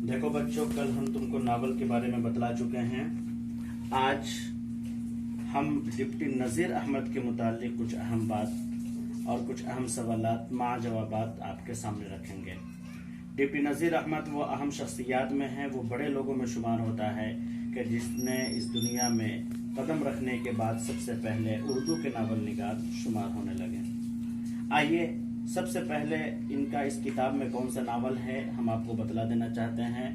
देखो बच्चों, कल हम तुमको नावल के बारे में बतला चुके हैं। आज हम डिप्टी नज़ीर अहमद के मुतालिक कुछ अहम बात और कुछ अहम सवालात मा जवाबात आपके सामने रखेंगे। डिप्टी नज़ीर अहमद वो अहम शख्सियात में है, वो बड़े लोगों में शुमार होता है कि जिसने इस दुनिया में कदम रखने के बाद सबसे पहले उर्दू के नावल निगार शुमार होने लगे। आइए सबसे पहले इनका इस किताब में कौन सा नावल है हम आपको बतला देना चाहते हैं।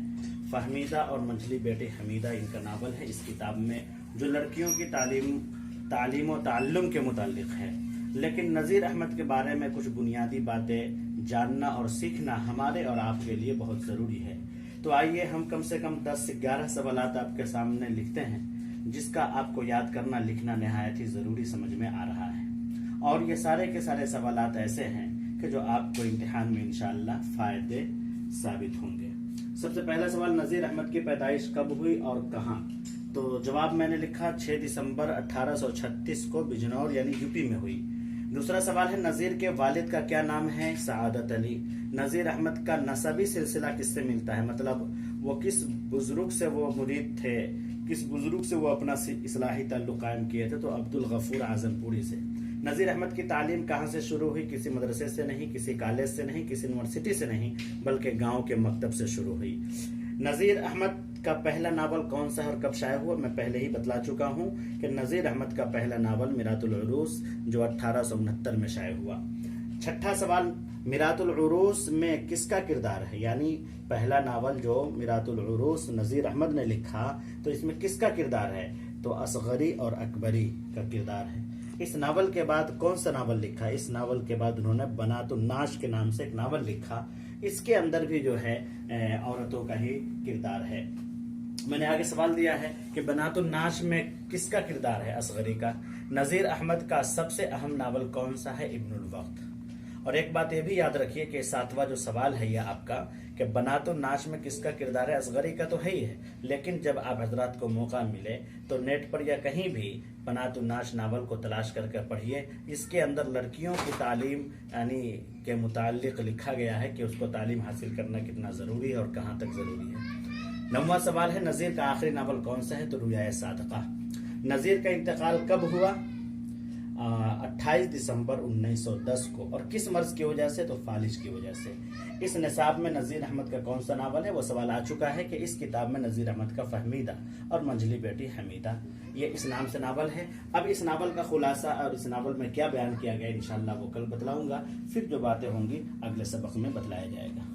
फहमीदा और मंझली बेटी हमीदा इनका नावल है। इस किताब में जो लड़कियों की तालीम और ताल्लुम के मुतालिक है, लेकिन नज़ीर अहमद के बारे में कुछ बुनियादी बातें जानना और सीखना हमारे और आपके लिए बहुत ज़रूरी है। तो आइए हम कम से कम 10 से 11 सवालात आपके सामने लिखते हैं, जिसका आपको याद करना लिखना नहायत ही ज़रूरी समझ में आ रहा है। और ये सारे के सारे सवालात ऐसे हैं कि जो आपको इम्तिहान में इंशाअल्लाह फ़ायदे साबित होंगे। सबसे पहला सवाल, नज़ीर अहमद की पैदाइश कब हुई और कहाँ? तो जवाब मैंने लिखा 6 दिसंबर 1836 को बिजनौर यानी यूपी में हुई। दूसरा सवाल है, नज़ीर के वालिद का क्या नाम है? सआदत अली। नज़ीर अहमद का नसबी सिलसिला किससे मिलता है, मतलब वो किस बुजुर्ग से वो मुरीद थे, किस बुजुर्ग से वो अपना इस्लाही ताल्लुक कायम किए थे? तो अब्दुल गफूर आजमपुरी से। नज़ीर अहमद की तालीम कहाँ से शुरू हुई? किसी मदरसे से नहीं, किसी कॉलेज से नहीं, किसी यूनिवर्सिटी से नहीं, बल्कि गांव के मकतब से शुरू हुई। नज़ीर अहमद का पहला नावल कौन सा और कब शाया हुआ? मैं पहले ही बतला चुका हूँ कि नज़ीर अहमद का पहला नावल मिरातुल उरूस जो 1869 में शाया हुआ। छठा सवाल, मिरातुल उरूस में किसका किरदार है? यानी पहला नावल जो मिरातुल उरूस नज़ीर अहमद ने लिखा, तो इसमें किसका किरदार है? तो असगरी और अकबरी का किरदार है। इस नावल के बाद कौन सा नावल लिखा? इस नावल के बाद उन्होंने बनातुन नाश के नाम से एक नावल लिखा। इसके अंदर भी जो है औरतों का ही किरदार है। मैंने आगे सवाल दिया है कि बनातुन नाश में किसका किरदार है? असगरी का। नज़ीर अहमद का सबसे अहम नावल कौन सा है? इब्नुल वक्त। और एक बात यह भी याद रखिए कि सातवां जो सवाल है यह आपका कि बनातुन नाश में किसका किरदार है? असगरी का तो है ही है, लेकिन जब आप हजरात को मौका मिले तो नेट पर या कहीं भी बनातुन नाश नावल को तलाश करके पढ़िए। इसके अंदर लड़कियों की तालीम यानी के मुतालिक लिखा गया है कि उसको तालीम हासिल करना कितना ज़रूरी है और कहाँ तक ज़रूरी है। 9वां सवाल है, नज़ीर का आखिरी नावल कौन सा है? तो रुयाए सादका। नज़ीर का इंतकाल कब हुआ? 28 दिसंबर 1910 को। और किस मर्ज की वजह से? तो फालिज की वजह से। इस निसाब में नज़ीर अहमद का कौन सा नावल है? वो सवाल आ चुका है कि इस किताब में नज़ीर अहमद का फहमीदा और मंझली बेटी हमीदा ये इस नाम से नावल है। अब इस नावल का खुलासा और इस नावल में क्या बयान किया गया इंशाअल्लाह वो कल बतलाऊंगा। फिर जो बातें होंगी अगले सबक में बतलाया जाएगा।